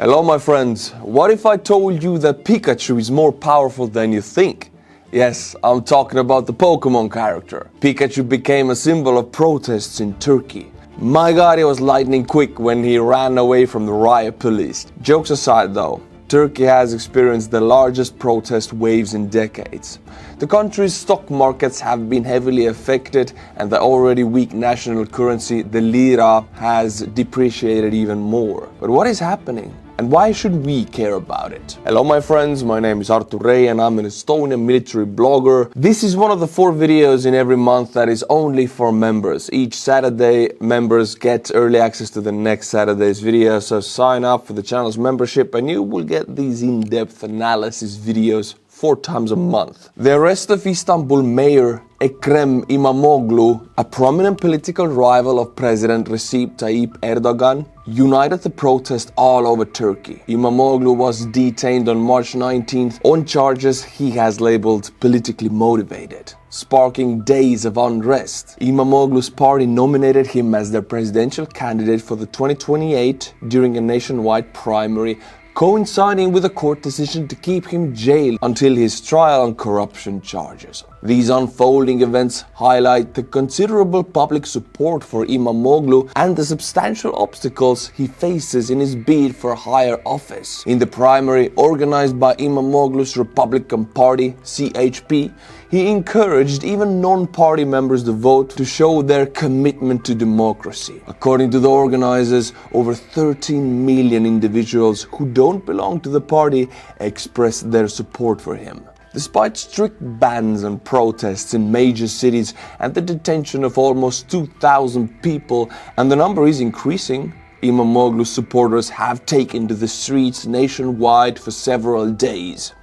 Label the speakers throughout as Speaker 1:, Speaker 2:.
Speaker 1: Hello my friends, what if I told you that Pikachu is more powerful than you think? Yes, I'm talking about the Pokemon character. Pikachu became a symbol of protests in Turkey. My god, he was lightning quick when he ran away from the riot police. Jokes aside though, Turkey has experienced the largest protest waves in decades. The country's stock markets have been heavily affected and the already weak national currency, the lira, has depreciated even more. But what is happening? And why should we care about it? Hello my friends, my name is Artur Rehi and I'm an Estonian military blogger. This is one of the 4 videos in every month that is only for members. Each Saturday, members get early access to the next Saturday's video, so sign up for the channel's membership and you will get these in-depth analysis videos 4 times a month. The arrest of Istanbul mayor Ekrem İmamoğlu, a prominent political rival of President Recep Tayyip Erdogan, united the protest all over Turkey. İmamoğlu was detained on March 19th on charges he has labeled politically motivated, sparking days of unrest. İmamoğlu's party nominated him as their presidential candidate for the 2028 during a nationwide primary, coinciding with a court decision to keep him jailed until his trial on corruption charges. These unfolding events highlight the considerable public support for İmamoğlu and the substantial obstacles he faces in his bid for higher office. In the primary organized by İmamoğlu's Republican Party, CHP, he encouraged even non-party members to vote to show their commitment to democracy. According to the organizers, over 13 million individuals who don't belong to the party expressed their support for him. Despite strict bans and protests in major cities and the detention of almost 2,000 people, and the number is increasing, İmamoğlu's supporters have taken to the streets nationwide for several days.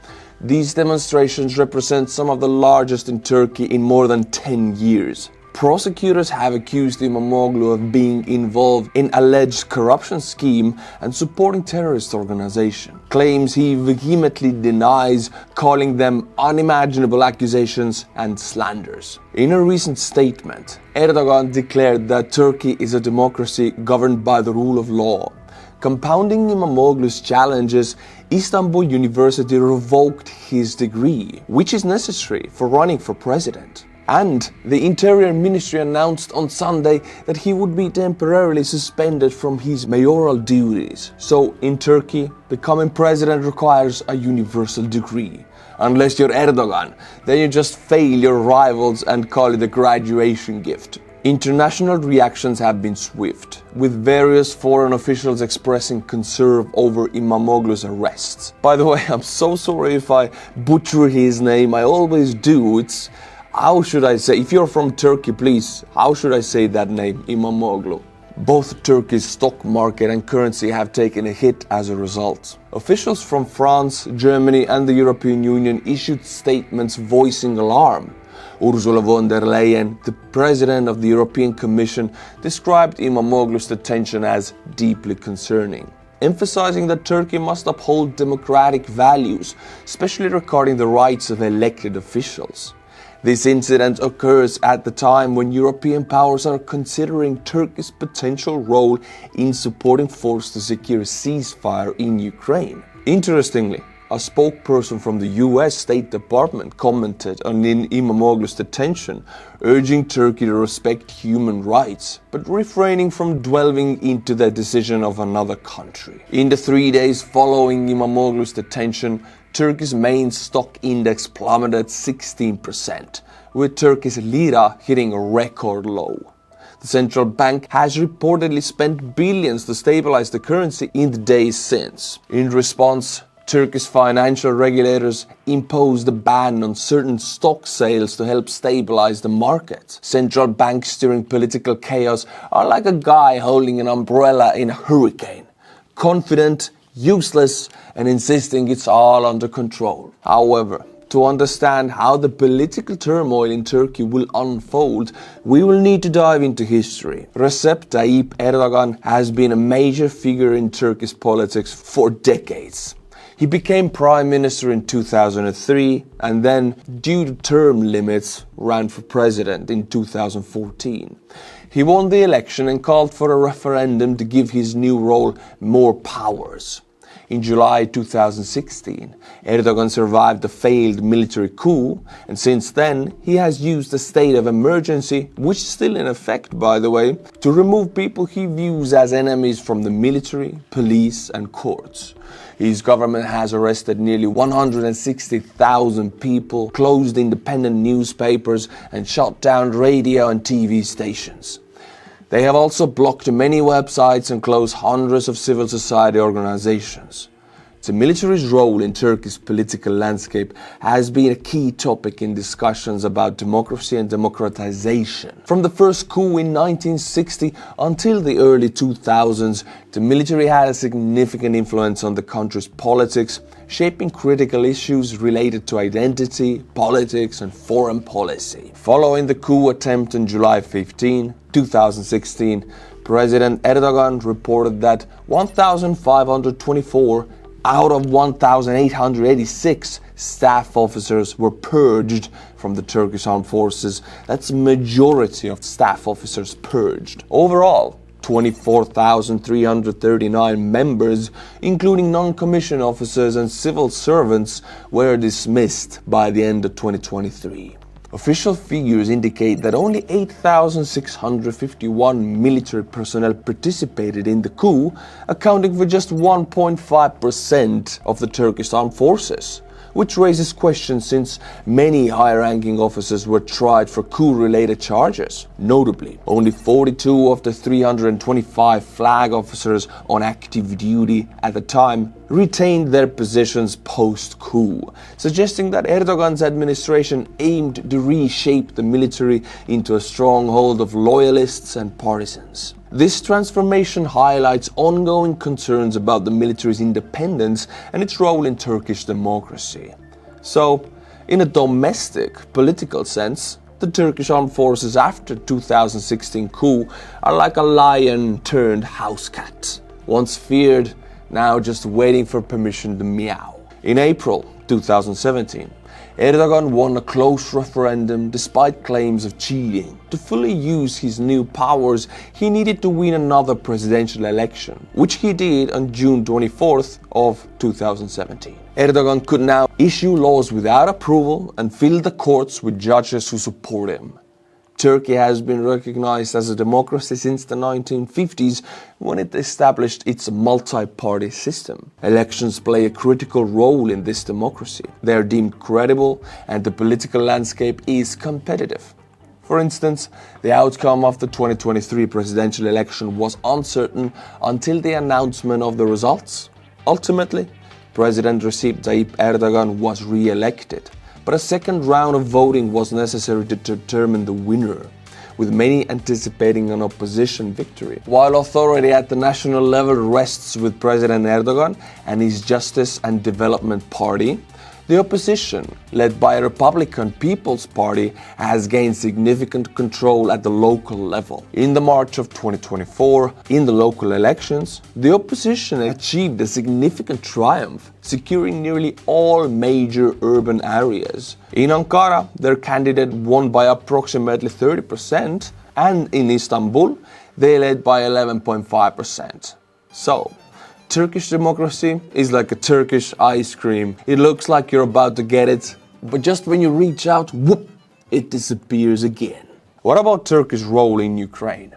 Speaker 1: These demonstrations represent some of the largest in Turkey in more than 10 years. Prosecutors have accused İmamoğlu of being involved in alleged corruption scheme and supporting terrorist organization. Claims he vehemently denies, calling them unimaginable accusations and slanders. In a recent statement, Erdogan declared that Turkey is a democracy governed by the rule of law. Compounding İmamoğlu's challenges, Istanbul University revoked his degree, which is necessary for running for president. And the Interior Ministry announced on Sunday that he would be temporarily suspended from his mayoral duties. So in Turkey, becoming president requires a universal degree. Unless you're Erdogan, then you just fail your rivals and call it a graduation gift. International reactions have been swift, with various foreign officials expressing concern over İmamoğlu's arrests. By the way, I'm so sorry if I butcher his name, I always do. How should I say, if you're from Turkey, please, how should I say that name, İmamoğlu? Both Turkey's stock market and currency have taken a hit as a result. Officials from France, Germany and the European Union issued statements voicing alarm. Ursula von der Leyen, the president of the European Commission, described İmamoğlu's detention as deeply concerning, emphasizing that Turkey must uphold democratic values, especially regarding the rights of elected officials. This incident occurs at the time when European powers are considering Turkey's potential role in supporting forces to secure a ceasefire in Ukraine. Interestingly, a spokesperson from the US State Department commented on İmamoğlu's detention, urging Turkey to respect human rights, but refraining from delving into the decision of another country. In the 3 days following İmamoğlu's detention, Turkey's main stock index plummeted 16%, with Turkey's lira hitting a record low. The central bank has reportedly spent billions to stabilize the currency in the days since. In response, Turkish financial regulators imposed a ban on certain stock sales to help stabilize the market. Central banks during political chaos are like a guy holding an umbrella in a hurricane, confident, useless, and insisting it's all under control. However, to understand how the political turmoil in Turkey will unfold, we will need to dive into history. Recep Tayyip Erdogan has been a major figure in Turkish politics for decades. He became prime minister in 2003 and then, due to term limits, ran for president in 2014. He won the election and called for a referendum to give his new role more powers. In July 2016, Erdogan survived a failed military coup, and since then he has used a state of emergency, which is still in effect by the way, to remove people he views as enemies from the military, police and courts. His government has arrested nearly 160,000 people, closed independent newspapers and shut down radio and TV stations. They have also blocked many websites and closed hundreds of civil society organizations. The military's role in Turkey's political landscape has been a key topic in discussions about democracy and democratization. From the first coup in 1960 until the early 2000s, the military had a significant influence on the country's politics, shaping critical issues related to identity, politics and foreign policy. Following the coup attempt on July 15, 2016, President Erdogan reported that 1,524 out of 1,886 staff officers were purged from the Turkish armed forces. That's a majority of staff officers purged. Overall, 24,339 members, including non-commissioned officers and civil servants, were dismissed by the end of 2023. Official figures indicate that only 8,651 military personnel participated in the coup, accounting for just 1.5% of the Turkish armed forces, which raises questions since many high-ranking officers were tried for coup-related charges. Notably, only 42 of the 325 flag officers on active duty at the time retained their positions post-coup, suggesting that Erdogan's administration aimed to reshape the military into a stronghold of loyalists and partisans. This transformation highlights ongoing concerns about the military's independence and its role in Turkish democracy. So, in a domestic political sense, the Turkish armed forces after 2016 coup are like a lion turned house cat. Once feared, now just waiting for permission to meow. In April 2017, Erdogan won a close referendum despite claims of cheating. To fully use his new powers, he needed to win another presidential election, which he did on June 24th of 2017. Erdogan could now issue laws without approval and fill the courts with judges who support him. Turkey has been recognized as a democracy since the 1950s when it established its multi-party system. Elections play a critical role in this democracy. They are deemed credible and the political landscape is competitive. For instance, the outcome of the 2023 presidential election was uncertain until the announcement of the results. Ultimately, President Recep Tayyip Erdogan was re-elected. But a second round of voting was necessary to determine the winner, with many anticipating an opposition victory. While authority at the national level rests with President Erdogan and his Justice and Development Party, the opposition, led by a Republican People's Party, has gained significant control at the local level. In the March of 2024, in the local elections, the opposition achieved a significant triumph, securing nearly all major urban areas. In Ankara, their candidate won by approximately 30%, and in Istanbul, they led by 11.5%. So, Turkish democracy is like a Turkish ice cream. It looks like you're about to get it, but just when you reach out, whoop, it disappears again. What about Turkey's role in Ukraine?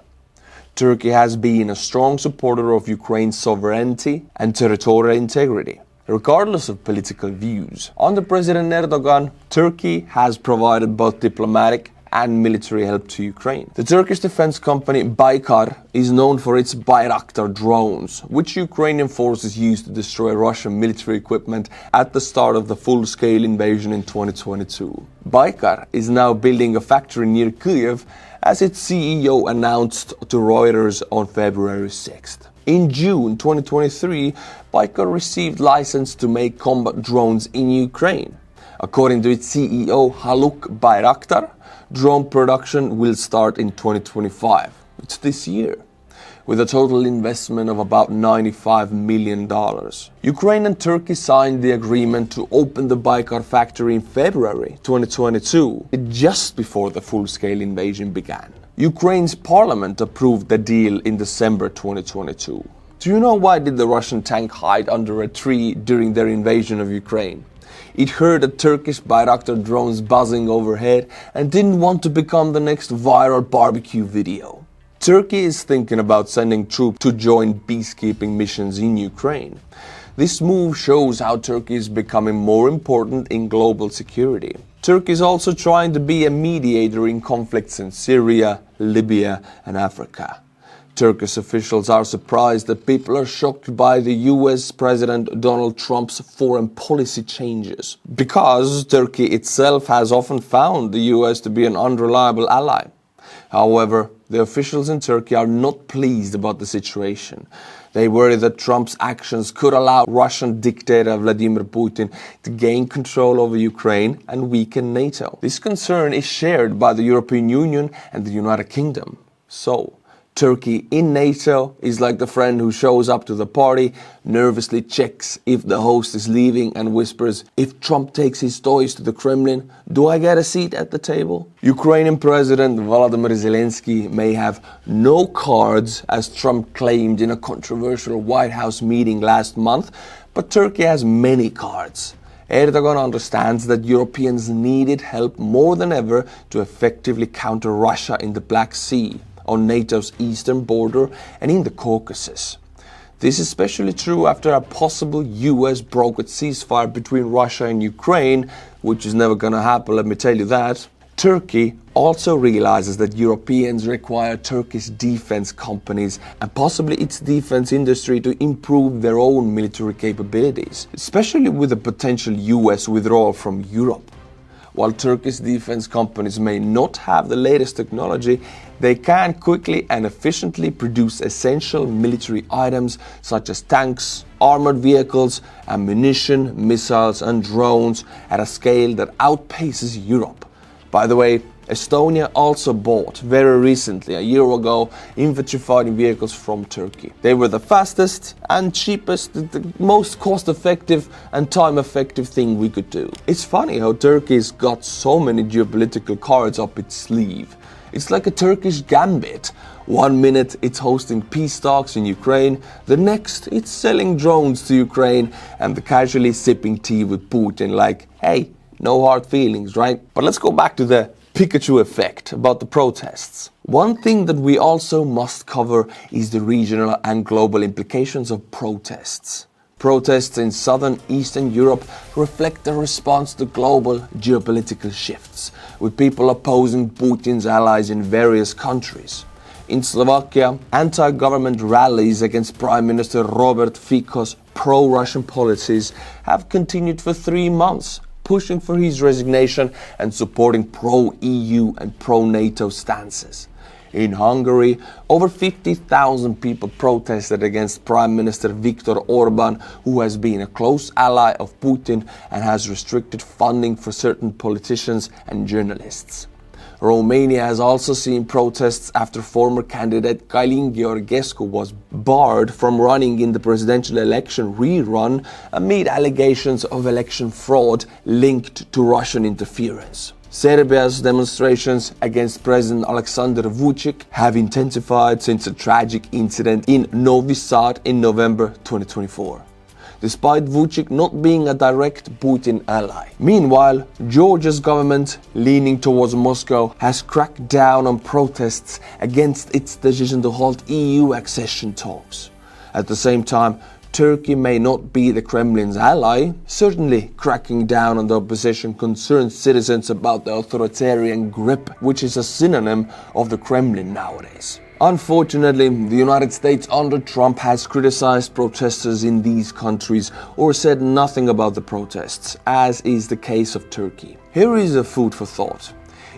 Speaker 1: Turkey has been a strong supporter of Ukraine's sovereignty and territorial integrity, regardless of political views. Under President Erdogan, Turkey has provided both diplomatic and military help to Ukraine. The Turkish defense company Baykar is known for its Bayraktar drones, which Ukrainian forces used to destroy Russian military equipment at the start of the full-scale invasion in 2022. Baykar is now building a factory near Kyiv, as its CEO announced to Reuters on February 6th. In June 2023, Baykar received license to make combat drones in Ukraine. According to its CEO Haluk Bayraktar, drone production will start in 2025. It's this year, with a total investment of about $95 million. Ukraine and Turkey signed the agreement to open the Baykar factory in February 2022, just before the full-scale invasion began. Ukraine's parliament approved the deal in December 2022. Do you know why did the Russian tank hide under a tree during their invasion of Ukraine? It heard the Turkish Bayraktar drones buzzing overhead and didn't want to become the next viral barbecue video. Turkey is thinking about sending troops to join peacekeeping missions in Ukraine. This move shows how Turkey is becoming more important in global security. Turkey is also trying to be a mediator in conflicts in Syria, Libya, and Africa. Turkish officials are surprised that people are shocked by the US President Donald Trump's foreign policy changes, because Turkey itself has often found the US to be an unreliable ally. However, the officials in Turkey are not pleased about the situation. They worry that Trump's actions could allow Russian dictator Vladimir Putin to gain control over Ukraine and weaken NATO. This concern is shared by the European Union and the United Kingdom. So, Turkey in NATO is like the friend who shows up to the party, nervously checks if the host is leaving and whispers, "If Trump takes his toys to the Kremlin, do I get a seat at the table?" Ukrainian President Volodymyr Zelensky may have no cards, as Trump claimed in a controversial White House meeting last month, but Turkey has many cards. Erdogan understands that Europeans needed help more than ever to effectively counter Russia in the Black Sea, on NATO's eastern border, and in the Caucasus. This is especially true after a possible US brokered ceasefire between Russia and Ukraine, which is never gonna happen, let me tell you that. Turkey also realizes that Europeans require Turkish defense companies and possibly its defense industry to improve their own military capabilities, especially with the potential US withdrawal from Europe. While Turkish defense companies may not have the latest technology, they can quickly and efficiently produce essential military items such as tanks, armored vehicles, ammunition, missiles and drones at a scale that outpaces Europe. By the way, Estonia also bought, very recently, a year ago, infantry fighting vehicles from Turkey. They were the fastest and cheapest, the most cost-effective and time-effective thing we could do. It's funny how Turkey's got so many geopolitical cards up its sleeve. It's like a Turkish gambit. One minute it's hosting peace talks in Ukraine, the next it's selling drones to Ukraine and casually sipping tea with Putin like, hey, no hard feelings, right? But let's go back to the Pikachu effect about the protests. One thing that we also must cover is the regional and global implications of protests. Protests in southern Eastern Europe reflect a response to global geopolitical shifts, with people opposing Putin's allies in various countries. In Slovakia, anti-government rallies against Prime Minister Robert Fico's pro-Russian policies have continued for 3 months, pushing for his resignation and supporting pro-EU and pro-NATO stances. In Hungary, over 50,000 people protested against Prime Minister Viktor Orban, who has been a close ally of Putin and has restricted funding for certain politicians and journalists. Romania has also seen protests after former candidate Călin Gheorghescu was barred from running in the presidential election rerun amid allegations of election fraud linked to Russian interference. Serbia's demonstrations against President Aleksandar Vučić have intensified since a tragic incident in Novi Sad in November 2024. Despite Vučić not being a direct Putin ally. Meanwhile, Georgia's government, leaning towards Moscow, has cracked down on protests against its decision to halt EU accession talks. At the same time, Turkey may not be the Kremlin's ally. Certainly, cracking down on the opposition concerns citizens about the authoritarian grip, which is a synonym of the Kremlin nowadays. Unfortunately, the United States under Trump has criticized protesters in these countries or said nothing about the protests, as is the case of Turkey. Here is a food for thought.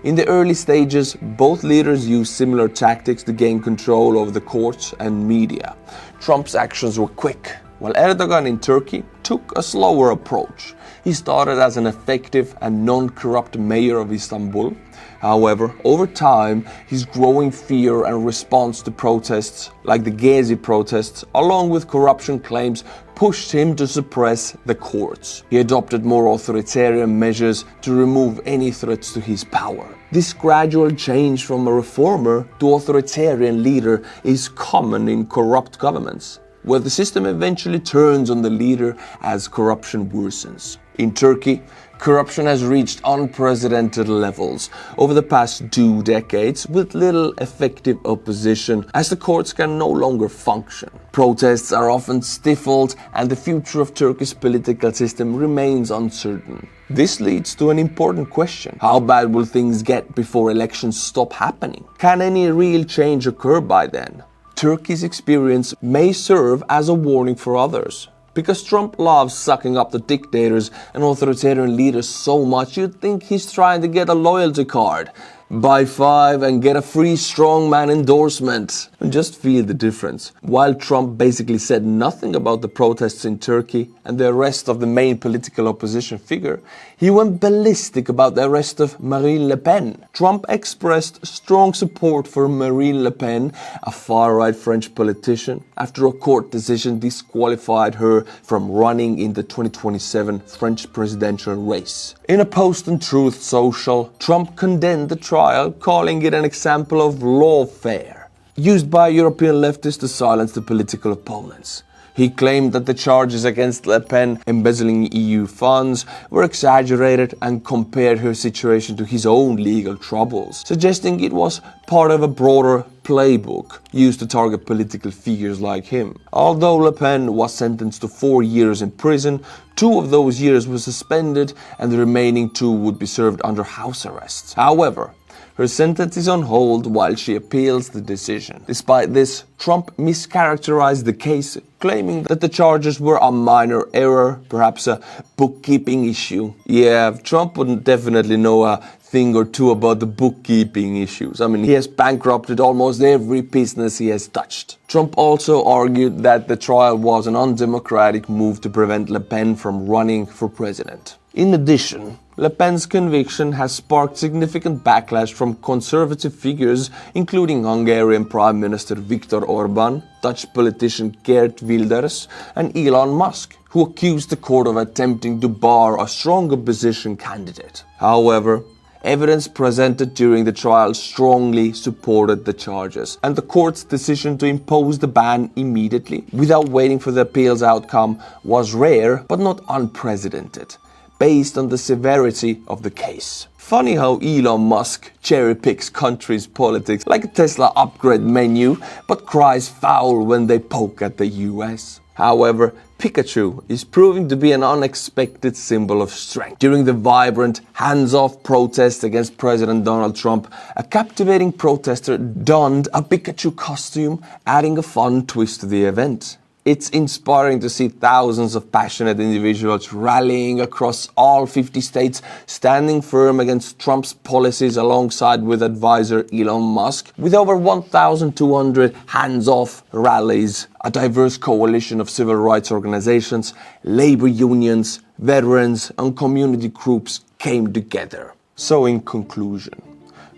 Speaker 1: In the early stages, both leaders used similar tactics to gain control over the courts and media. Trump's actions were quick, while Erdogan in Turkey took a slower approach. He started as an effective and non-corrupt mayor of Istanbul. However, over time, his growing fear and response to protests, like the Gezi protests, along with corruption claims, pushed him to suppress the courts. He adopted more authoritarian measures to remove any threats to his power. This gradual change from a reformer to authoritarian leader is common in corrupt governments. where the system eventually turns on the leader as corruption worsens. In Turkey, corruption has reached unprecedented levels over the past 2 decades with little effective opposition as the courts can no longer function. Protests are often stifled and the future of Turkey's political system remains uncertain. This leads to an important question. How bad will things get before elections stop happening? Can any real change occur by then? Turkey's experience may serve as a warning for others. Because Trump loves sucking up the dictators and authoritarian leaders so much, you'd think he's trying to get a loyalty card. Buy 5 and get a free strongman endorsement. And just feel the difference. While Trump basically said nothing about the protests in Turkey and the arrest of the main political opposition figure, he went ballistic about the arrest of Marine Le Pen. Trump expressed strong support for Marine Le Pen, a far-right French politician, after a court decision disqualified her from running in the 2027 French presidential race. In a post on Truth Social, Trump condemned the trial, calling it an example of lawfare, used by European leftists to silence the political opponents. He claimed that the charges against Le Pen embezzling EU funds were exaggerated and compared her situation to his own legal troubles, suggesting it was part of a broader playbook used to target political figures like him. Although Le Pen was sentenced to 4 years in prison, 2 of those years were suspended and the remaining 2 would be served under house arrest. However, her sentence is on hold while she appeals the decision. Despite this, Trump mischaracterized the case, claiming that the charges were a minor error, perhaps a bookkeeping issue. Yeah, Trump wouldn't definitely know a thing or two about the bookkeeping issues. I mean, he has bankrupted almost every business he has touched. Trump also argued that the trial was an undemocratic move to prevent Le Pen from running for president. In addition, Le Pen's conviction has sparked significant backlash from conservative figures, including Hungarian Prime Minister Viktor Orban, Dutch politician Geert Wilders, and Elon Musk, who accused the court of attempting to bar a strong opposition candidate. However, evidence presented during the trial strongly supported the charges, and the court's decision to impose the ban immediately, without waiting for the appeal's outcome, was rare but not unprecedented, based on the severity of the case. Funny how Elon Musk cherry-picks countries' politics like a Tesla upgrade menu, but cries foul when they poke at the US. However, Pikachu is proving to be an unexpected symbol of strength. During the vibrant, hands-off protest against President Donald Trump, a captivating protester donned a Pikachu costume, adding a fun twist to the event. It's inspiring to see thousands of passionate individuals rallying across all 50 states, standing firm against Trump's policies alongside with advisor Elon Musk. With over 1,200 hands-off rallies, a diverse coalition of civil rights organizations, labor unions, veterans, and community groups came together. So in conclusion,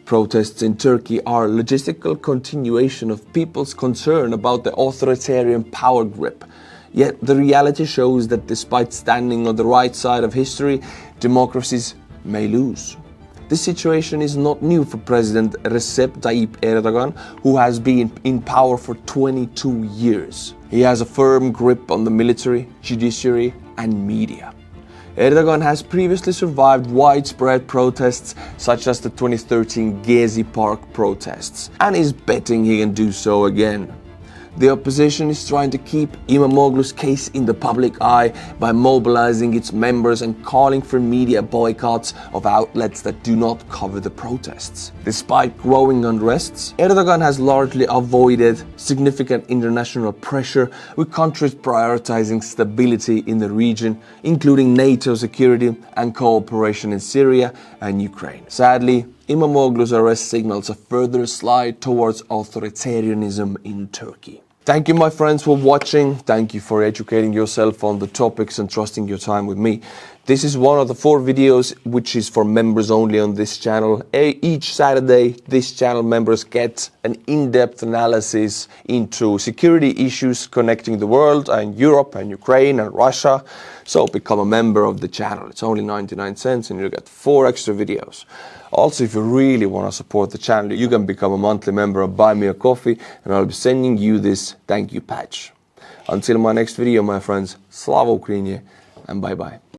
Speaker 1: protests in Turkey are a logistical continuation of people's concern about the authoritarian power grip. Yet the reality shows that despite standing on the right side of history, democracies may lose. This situation is not new for President Recep Tayyip Erdogan, who has been in power for 22 years. He has a firm grip on the military, judiciary, and media. Erdogan has previously survived widespread protests such as the 2013 Gezi Park protests, and is betting he can do so again. The opposition is trying to keep İmamoğlu's case in the public eye by mobilizing its members and calling for media boycotts of outlets that do not cover the protests. Despite growing unrests, Erdogan has largely avoided significant international pressure, with countries prioritizing stability in the region, including NATO security and cooperation in Syria and Ukraine. Sadly, İmamoğlu's arrest signals a further slide towards authoritarianism in Turkey. Thank you, my friends, for watching. Thank you for educating yourself on the topics and trusting your time with me. This is one of the 4 videos which is for members only on this channel. Each Saturday, this channel members get an in-depth analysis into security issues connecting the world and Europe and Ukraine and Russia. So become a member of the channel. It's only 99 cents and you get 4 extra videos. Also, if you really want to support the channel, you can become a monthly member of Buy Me a Coffee and I'll be sending you this thank you patch. Until my next video, my friends, Slava Ukraini, and bye bye.